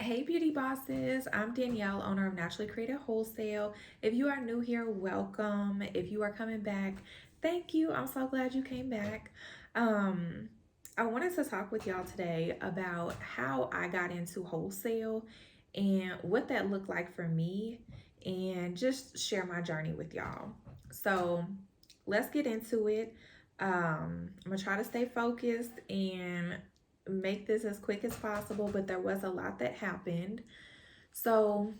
Hey beauty bosses, I'm Danielle, owner of Naturally Created Wholesale. If you are new here, welcome. If you are coming back, thank you. I'm so glad you came back. Um, I wanted to talk with y'all today about how I got into wholesale and what that looked like for me and just share my journey with y'all. So let's get into it. I'm gonna try to stay focused and make this as quick as possible, but there was a lot that happened. So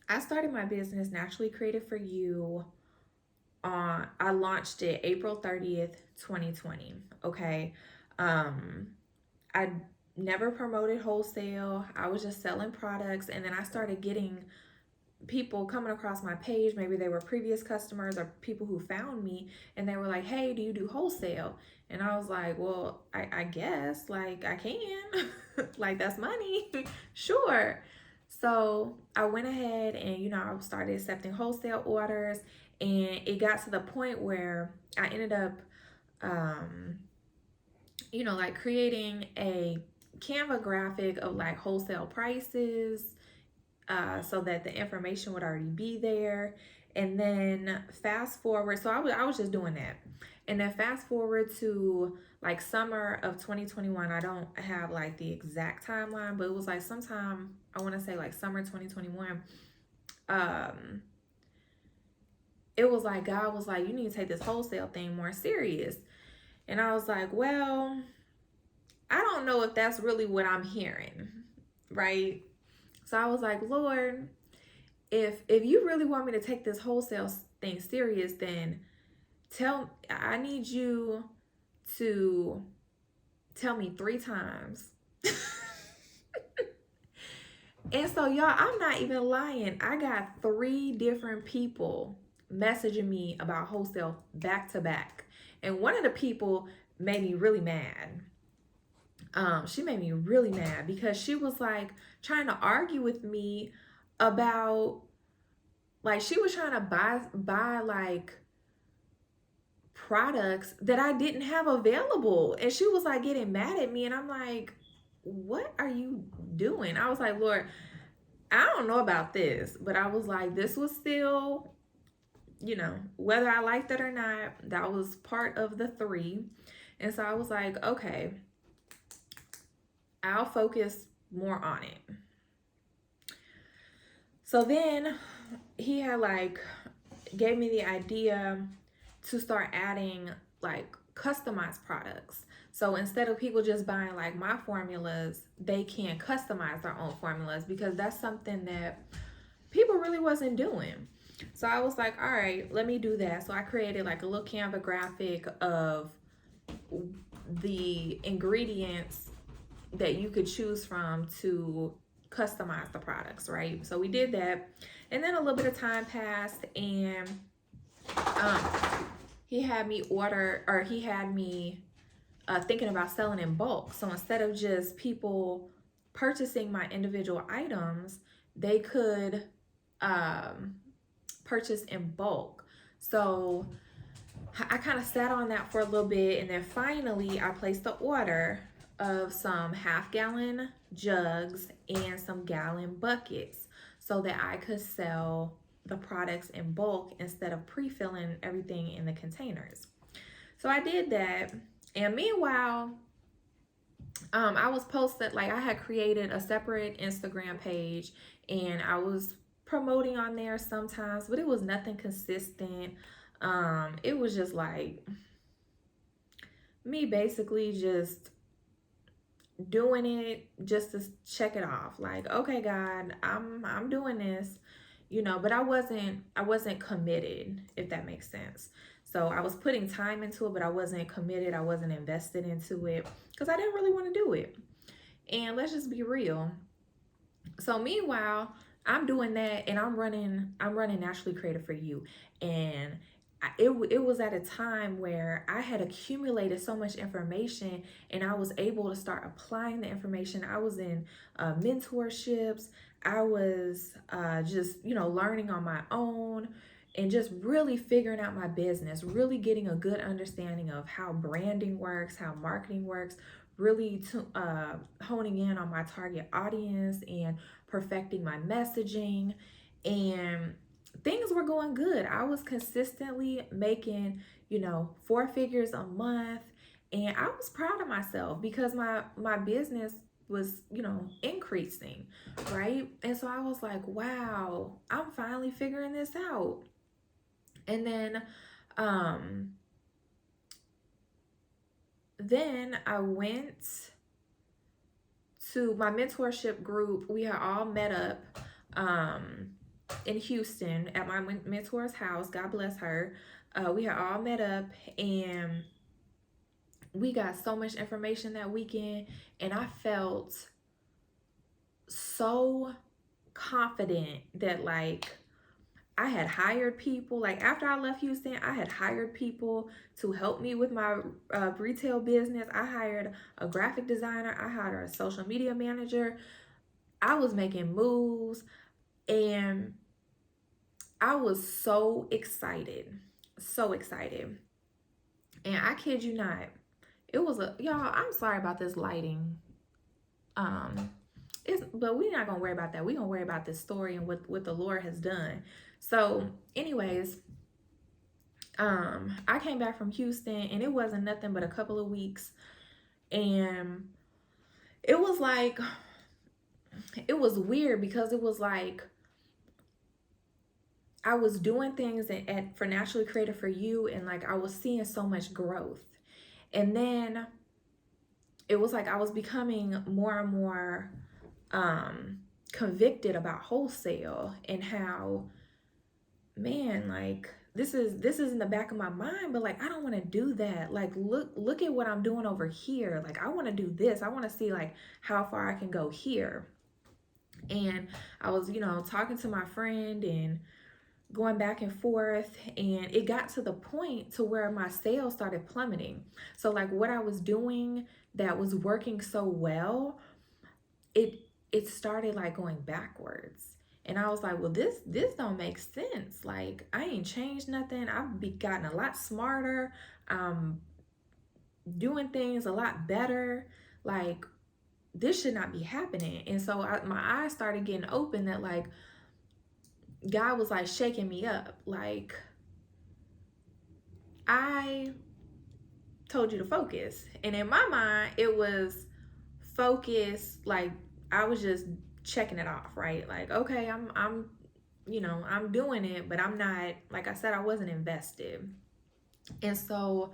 I started my business Naturally Created for You on I launched it April 30th, 2020. Okay. Um I never promoted wholesale. I was just selling products, and then I started getting people coming across my page. Maybe they were previous customers or people who found me, and they were like, hey, do you do wholesale? And I was like, well, I guess, like, I can. Like, that's money. Sure. So I went ahead and I started accepting wholesale orders, and it got to the point where I ended up like creating a Canva graphic of like wholesale prices, so that the information would already be there. And then fast forward, so I was just doing that. And then fast forward to like summer of 2021. I don't have like the exact timeline, but it was like sometime, I want to say like summer 2021. It was like God was like, you need to take this wholesale thing more serious. And I was like, well, I don't know if that's really what I'm hearing, right? So I was like, Lord, if you really want me to take this wholesale thing serious, then I need you to tell me 3 times. And so y'all, I'm not even lying. I got 3 different people messaging me about wholesale back to back. And one of the people made me really mad. She made me really mad because she was like trying to argue with me about, like, she was trying to buy like products that I didn't have available. And she was like getting mad at me, and I'm like, what are you doing? I was like, Lord, I don't know about this, but I was like, this was still, whether I liked it or not, that was part of the 3. And so I was like, okay, I'll focus more on it. So then he had like gave me the idea to start adding like customized products. So instead of people just buying like my formulas, they can customize their own formulas, because that's something that people really wasn't doing. So I was like, all right, let me do that. So I created like a little Canva graphic of the ingredients that you could choose from to customize the products, right? So we did that. And then a little bit of time passed, and um, he had me thinking about selling in bulk. So instead of just people purchasing my individual items, they could purchase in bulk. So I kind of sat on that for a little bit, and then finally I placed the order of some half-gallon jugs and some gallon buckets so that I could sell the products in bulk instead of pre-filling everything in the containers. So I did that, and meanwhile, I was posted, like, I had created a separate Instagram page, and I was promoting on there sometimes, but it was nothing consistent. It was just like me basically just doing it just to check it off, like, okay, God, I'm doing this, but I wasn't committed, if that makes sense. So I was putting time into it, but I wasn't committed. I wasn't invested into it because I didn't really want to do it. And let's just be real. So meanwhile, I'm doing that, and I'm running Naturally Created for You. And it was at a time where I had accumulated so much information, and I was able to start applying the information. I was in mentorships. I was just learning on my own, and just really figuring out my business, really getting a good understanding of how branding works, how marketing works, really honing in on my target audience and perfecting my messaging, and things were going good. I was consistently making, 4 figures a month, and I was proud of myself because my business was, increasing, right? And so I was like, wow, I'm finally figuring this out. And um then I went to my mentorship group. We had all met up in Houston at my mentor's house. God bless her. We had all met up, and we got so much information that weekend, and I felt so confident that, like, I had hired people. Like, after I left Houston, I had hired people to help me with my retail business. I hired a graphic designer. I hired a social media manager. I was making moves, and I was so excited. So excited. And I kid you not, it was y'all, I'm sorry about this lighting. But we're not gonna worry about that. We're gonna worry about this story and what the Lord has done. So, anyways, I came back from Houston, and it wasn't nothing but a couple of weeks, and it was like, it was weird because it was like I was doing things for Naturally Creative for You, and like I was seeing so much growth. And then it was like I was becoming more and more convicted about wholesale, and how, man, like this is in the back of my mind, but like I don't want to do that. Like, look at what I'm doing over here. Like, I want to do this. I want to see like how far I can go here. And I was, talking to my friend and going back and forth, and it got to the point to where my sales started plummeting. So like what I was doing that was working so well, it started like going backwards. And I was like, well, this don't make sense. Like, I ain't changed nothing. I've gotten a lot smarter, doing things a lot better. Like, this should not be happening. And so my eyes started getting open that like God was like shaking me up. Like, I told you to focus. And in my mind, it was focus. Like, I was just checking it off, right? Like, okay, I'm doing it, but I'm not, like I said, I wasn't invested. And so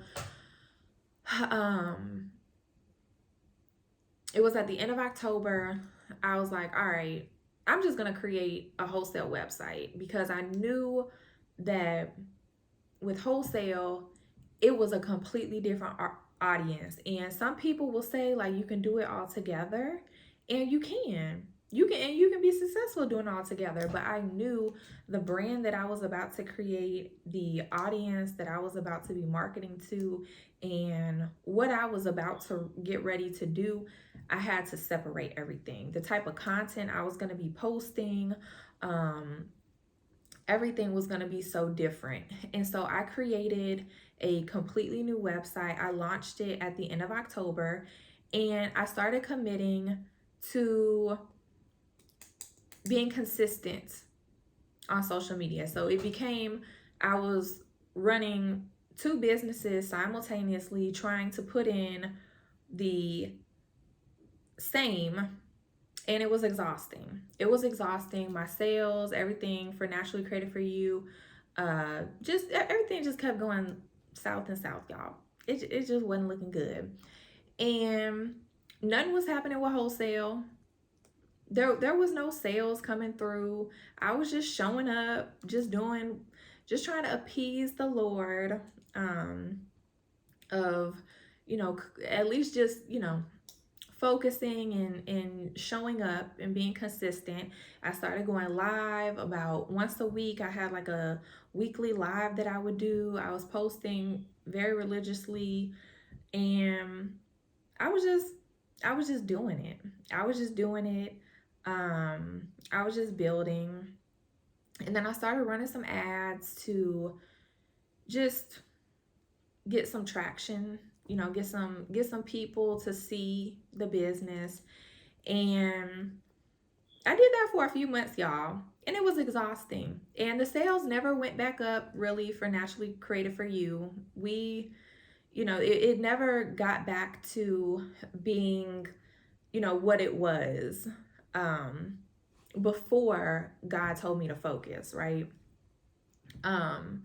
it was at the end of October. I was like, all right, I'm just gonna create a wholesale website, because I knew that with wholesale, it was a completely different audience. And some people will say like you can do it all together, and you can be successful doing it all together. But I knew the brand that I was about to create, the audience that I was about to be marketing to, and what I was about to get ready to do, I had to separate everything. The type of content I was going to be posting, everything was going to be so different. And so I created a completely new website. I launched it at the end of October, and I started committing to being consistent on social media. So it became, I was running 2 businesses simultaneously, trying to put in the same, and it was exhausting. It was exhausting. My sales, everything for Naturally Creative for You, just everything just kept going south and south, y'all. It just wasn't looking good. And nothing was happening with wholesale. There was no sales coming through. I was just showing up, just trying to appease the Lord, of, at least just, focusing and showing up and being consistent. I started going live about once a week. I had like a weekly live that I would do. I was posting very religiously, and I was just doing it. I was just doing it. I was just building. And then I started running some ads to just get some traction, get some people to see the business. And I did that for a few months, y'all, and it was exhausting. And the sales never went back up really for Naturally Created for You. It never got back to being, what it was before God told me to focus, right? And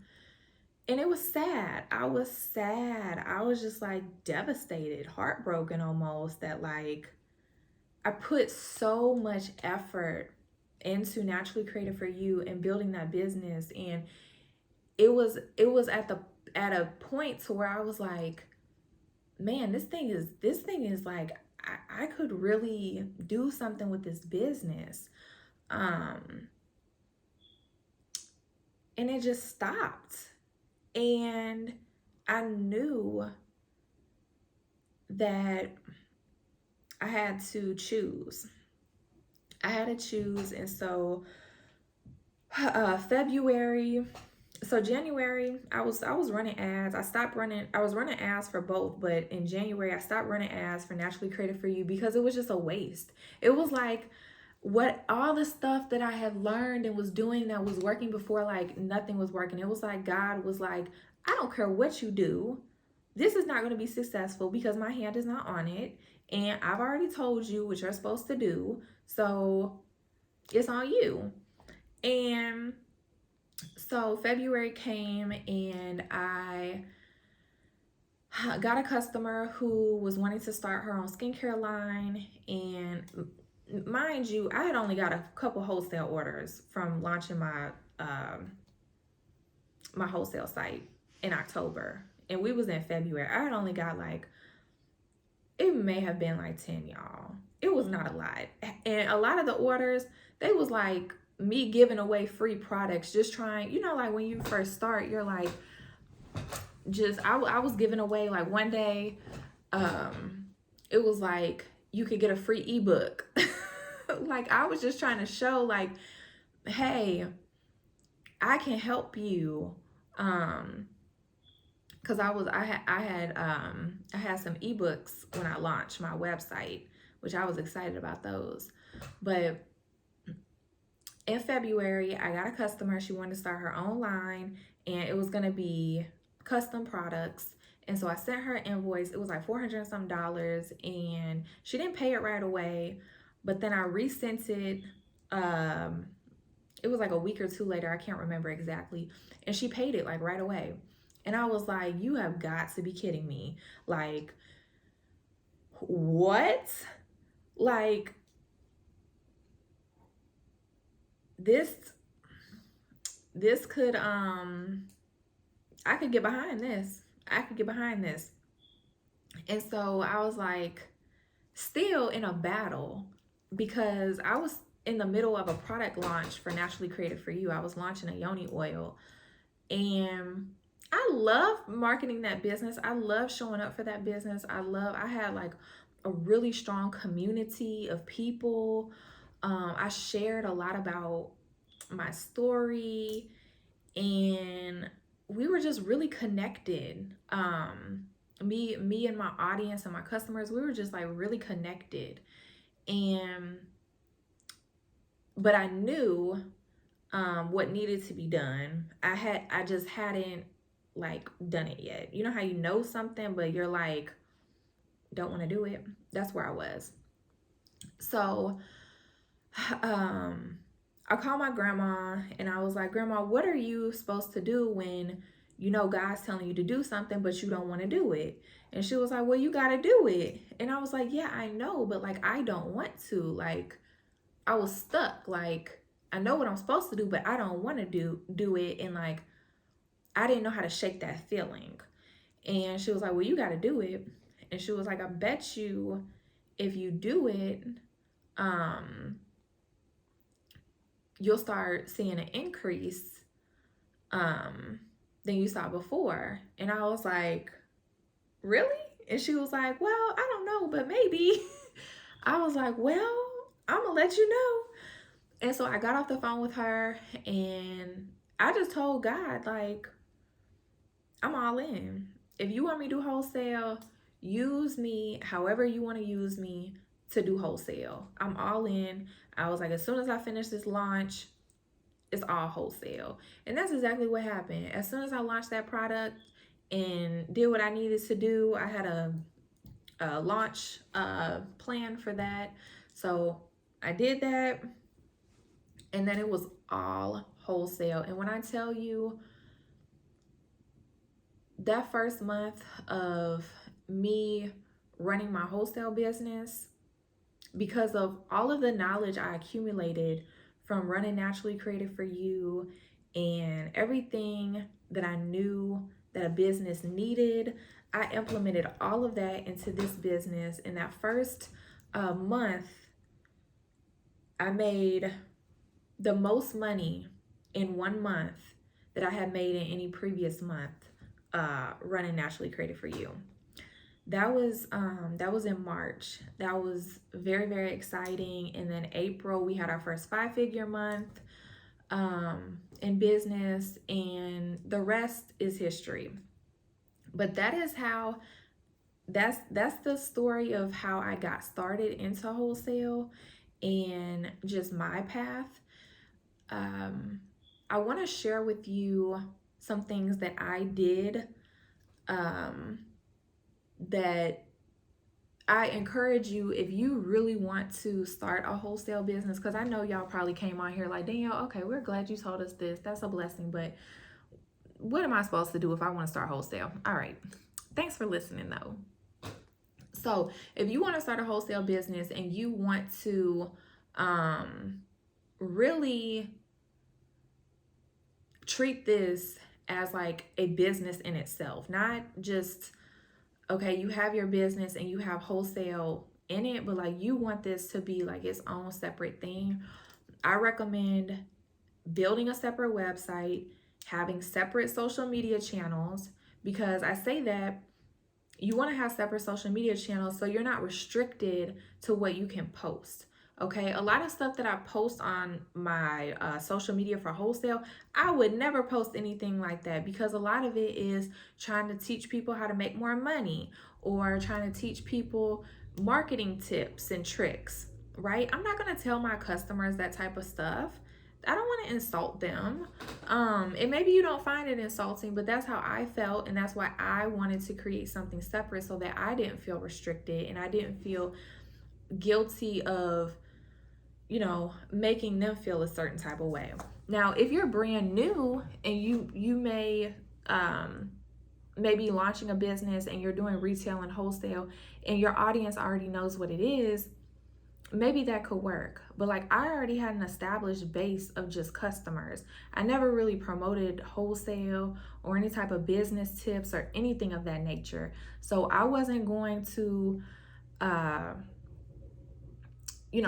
it was sad. I was sad. I was just like devastated, heartbroken almost, that like I put so much effort into Naturally Created for You and building that business, and it was at a point to where I was like, man, this thing is like I could really do something with this business. And it just stopped. And I knew that I had to choose. And so January, I was running ads. I was running ads for both, but in January I stopped running ads for Naturally Created for You because it was just a waste. It was like what all the stuff that I had learned and was doing that was working before, like nothing was working. It was like God was like, I don't care what you do. This is not going to be successful because my hand is not on it. And I've already told you what you're supposed to do. So it's on you. And so February came and I got a customer who was wanting to start her own skincare line. And mind you, I had only got a couple wholesale orders from launching my my wholesale site in October. And we was in February. I had only got like, it may have been like 10, y'all. It was not a lot. And a lot of the orders, they was like me giving away free products, just trying, like when you first start, you're like, I was giving away, like one day, it was like you could get a free ebook. Like I was just trying to show like, hey, I can help you. Because I had some ebooks when I launched my website, which I was excited about those. But in February, I got a customer. She wanted to start her own line, and it was gonna be custom products. And so I sent her an invoice. It was like $400 and some, and she didn't pay it right away. But then I resent it. It was like a week or two later. I can't remember exactly. And she paid it like right away. And I was like, you have got to be kidding me. Like, what? Like, this could, I could get behind this. And so I was like, still in a battle, because I was in the middle of a product launch for Naturally Created for You. I was launching a yoni oil, and I love marketing that business. I love showing up for that business. I had like a really strong community of people. I shared a lot about my story, and we were just really connected. Me and my audience and my customers, we were just like really connected. But I knew what needed to be done. I just hadn't like done it yet. You know how you know something but you're like, don't want to do it? That's where I was. So I called my grandma and I was like, Grandma, what are you supposed to do when God's telling you to do something but you don't want to do it? And she was like, well, you got to do it. And I was like, yeah, I know, but like I don't want to. Like I was stuck. Like I know what I'm supposed to do, but I don't want to do it. And like I didn't know how to shake that feeling. And she was like, well, you got to do it. And she was like, I bet you if you do it, you'll start seeing an increase than you saw before. And I was like, really? And she was like, well, I don't know, but maybe. I was like, well, I'm gonna let you know. And so I got off the phone with her and I just told God, like, I'm all in. If you want me to do wholesale, use me however you want to use me to do wholesale. I'm all in. I was like, as soon as I finish this launch, it's all wholesale. And that's exactly what happened. As soon as I launched that product and did what I needed to do, I had a launch plan for that. So I did that, and then it was all wholesale. And when I tell you, that first month of me running my wholesale business, because of all of the knowledge I accumulated from running Naturally Created for You and everything that I knew that a business needed, I implemented all of that into this business. In that first month, I made the most money in 1 month that I had made in any previous month running Naturally Created for You. That was in March. That was very, very exciting. And then April, we had our first 5-figure month in business, and the rest is history. But that is how, that's the story of how I got started into wholesale and just my path. I want to share with you some things that I did that I encourage you, if you really want to start a wholesale business, because I know y'all probably came on here like, Danielle, okay, we're glad you told us this. That's a blessing, but what am I supposed to do if I want to start wholesale? All right. Thanks for listening, though. So if you want to start a wholesale business and you want to really treat this as like a business in itself, not just, okay, you have your business and you have wholesale in it, but like you want this to be like its own separate thing, I recommend building a separate website, having separate social media channels, because I say that you want to have separate social media channels so you're not restricted to what you can post. Okay, a lot of stuff that I post on my social media for wholesale, I would never post anything like that, because a lot of it is trying to teach people how to make more money or trying to teach people marketing tips and tricks, right? I'm not going to tell my customers that type of stuff. I don't want to insult them. And maybe you don't find it insulting, but that's how I felt. And that's why I wanted to create something separate so that I didn't feel restricted and I didn't feel guilty of, you know, making them feel a certain type of way. Now, if you're brand new and you may be launching a business and you're doing retail and wholesale and your audience already knows what it is, maybe that could work. But like, I already had an established base of just customers. I never really promoted wholesale or any type of business tips or anything of that nature. So I wasn't going to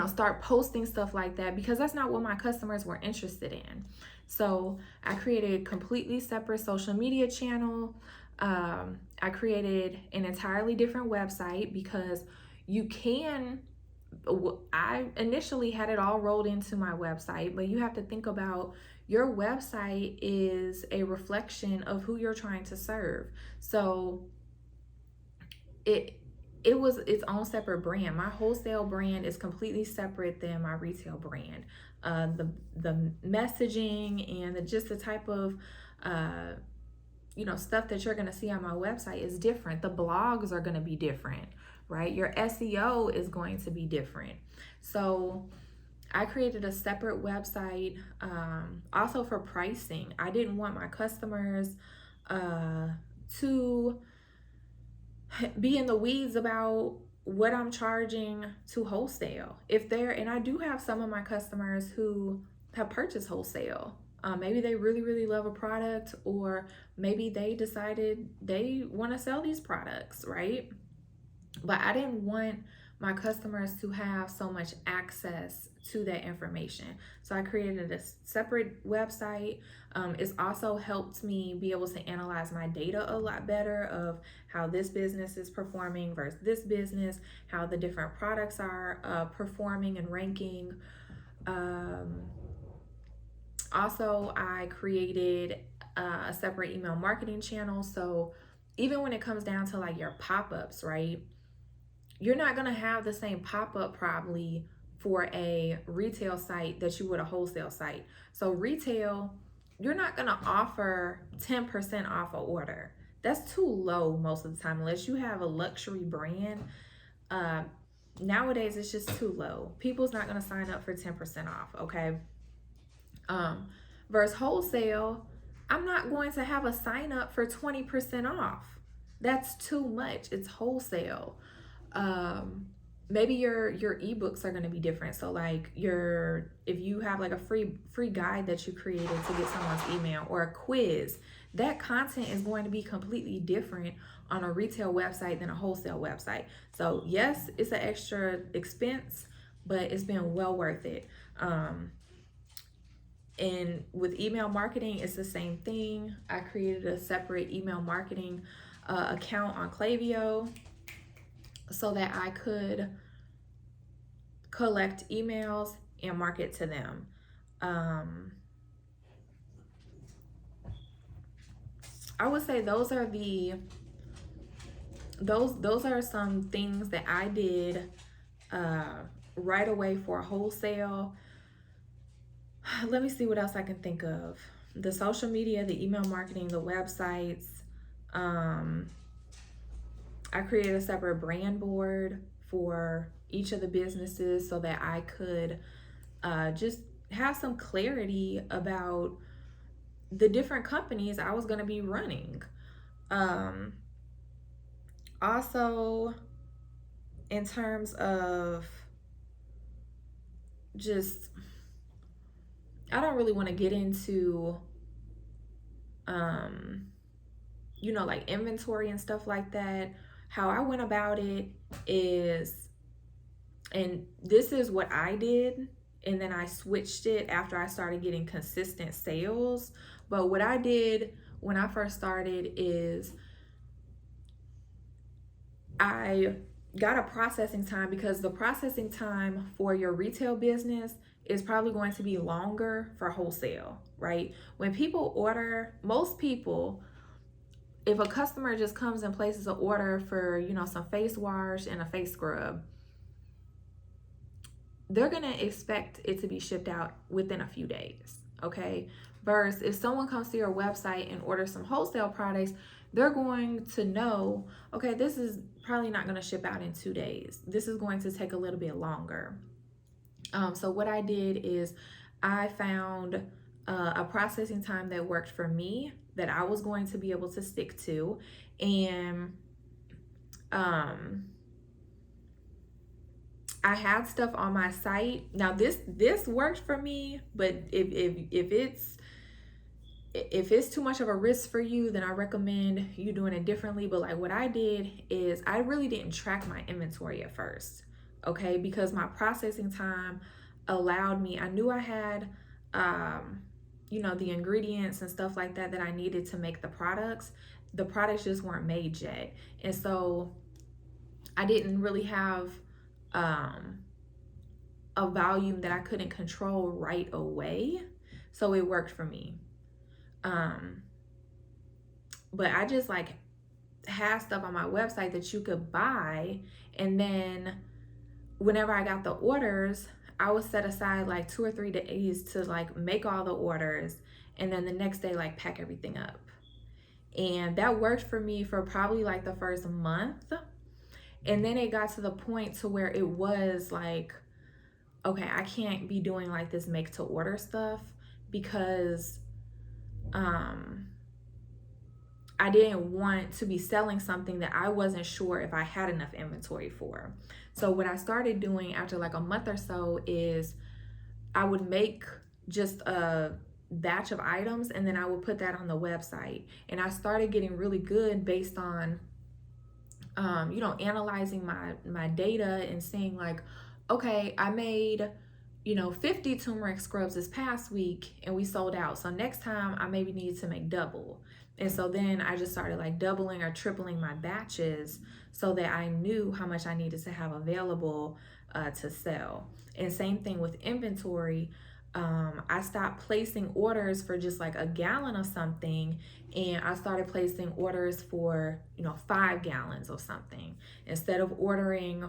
start posting stuff like that, because that's not what my customers were interested in. So I created a completely separate social media channel. I created an entirely different website, because I initially had it all rolled into my website, but you have to think about your website is a reflection of who you're trying to serve. So it was its own separate brand. My wholesale brand is completely separate than my retail brand. The messaging and just the type of stuff that you're going to see on my website is different. The blogs are going to be different, right? Your SEO is going to be different. So I created a separate website also for pricing. I didn't want my customers to be in the weeds about what I'm charging to wholesale. And I do have some of my customers who have purchased wholesale. Maybe they really, really love a product, or maybe they decided they want to sell these products, right? But I didn't want my customers to have so much access to that information. So I created a separate website. It's also helped me be able to analyze my data a lot better of how this business is performing versus this business, how the different products are performing and ranking. Also, I created a separate email marketing channel. So even when it comes down to like your pop-ups, right? You're not going to have the same pop-up probably for a retail site that you would a wholesale site. So retail, you're not going to offer 10% off an order. That's too low most of the time, unless you have a luxury brand. Nowadays, it's just too low. People's not going to sign up for 10% off, okay? Versus wholesale, I'm not going to have a sign up for 20% off. That's too much. It's wholesale. Maybe your ebooks are going to be different. So like if you have like a free guide that you created to get someone's email, or a quiz, that content is going to be completely different on a retail website than a wholesale website. So yes, it's an extra expense, but it's been well worth it. And with email marketing, it's the same thing. I created a separate email marketing account on Klaviyo so that I could collect emails and market to them. I would say those are some things that I did right away for wholesale. Let me see what else I can think of. The social media, the email marketing, the websites. I created a separate brand board for each of the businesses so that I could just have some clarity about the different companies I was going to be running. Also, in terms of just, I don't really want to get into, like inventory and stuff like that. How I went about it is, and this is what I did, and then I switched it after I started getting consistent sales. But what I did when I first started is I got a processing time, because the processing time for your retail business is probably going to be longer for wholesale, right? When people order, most people, if a customer just comes and places an order for, some face wash and a face scrub, they're going to expect it to be shipped out within a few days, okay? Versus if someone comes to your website and orders some wholesale products, they're going to know, okay, this is probably not going to ship out in 2 days. This is going to take a little bit longer. So what I did is I found a processing time that worked for me, that I was going to be able to stick to. And I had stuff on my site. Now this worked for me, but if it's too much of a risk for you, then I recommend you doing it differently. But like what I did is I really didn't track my inventory at first, okay? Because my processing time allowed me, I knew I had, the ingredients and stuff like that I needed to make the products. The products just weren't made yet. And so I didn't really have a volume that I couldn't control right away. So it worked for me. But I just like had stuff on my website that you could buy, and then whenever I got the orders, I would set aside like 2 or 3 days to like make all the orders, and then the next day like pack everything up. And that worked for me for probably like the first month. And then it got to the point to where it was like, okay, I can't be doing like this make to order stuff, because I didn't want to be selling something that I wasn't sure if I had enough inventory for. So what I started doing after like a month or so is I would make just a batch of items, and then I would put that on the website. And I started getting really good based on analyzing my data and seeing like, okay, I made 50 turmeric scrubs this past week and we sold out. So next time I maybe need to make double. And so then I just started like doubling or tripling my batches so that I knew how much I needed to have available to sell. And same thing with inventory. I stopped placing orders for just like a gallon of something, and I started placing orders for, 5 gallons of something. Instead of ordering,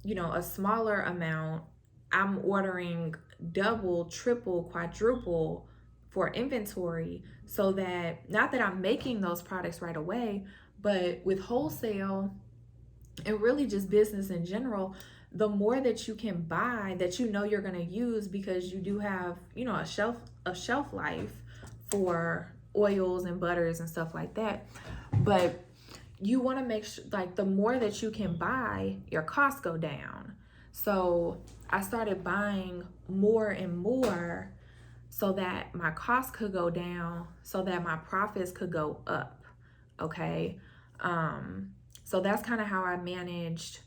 a smaller amount, I'm ordering double, triple, quadruple for inventory, so that not that I'm making those products right away, but with wholesale and really just business in general, the more that you can buy that you're going to use, because you do have, a shelf life for oils and butters and stuff like that. But you want to make sure, like, the more that you can buy, your costs go down. So I started buying more and more so that my costs could go down, so that my profits could go up. Okay. So that's kind of how I managed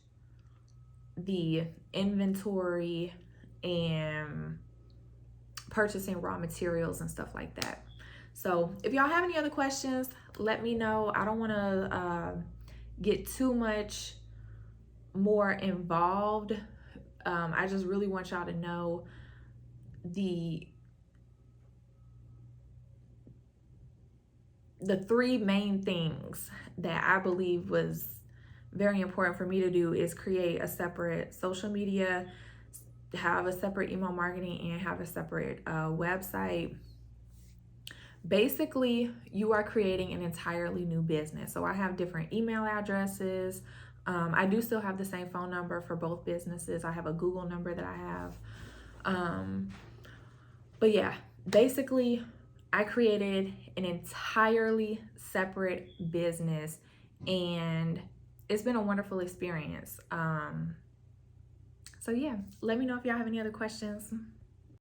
the inventory and purchasing raw materials and stuff like that. So if y'all have any other questions, let me know. I don't want to get too much more involved. I just really want y'all to know the 3 main things that I believe was very important for me to do is create a separate social media, have a separate email marketing, and have a separate website. Basically, you are creating an entirely new business. So I have different email addresses. I do still have the same phone number for both businesses. I have a Google number that I have. But yeah, basically, I created an entirely separate business, and it's been a wonderful experience. So yeah, let me know if y'all have any other questions.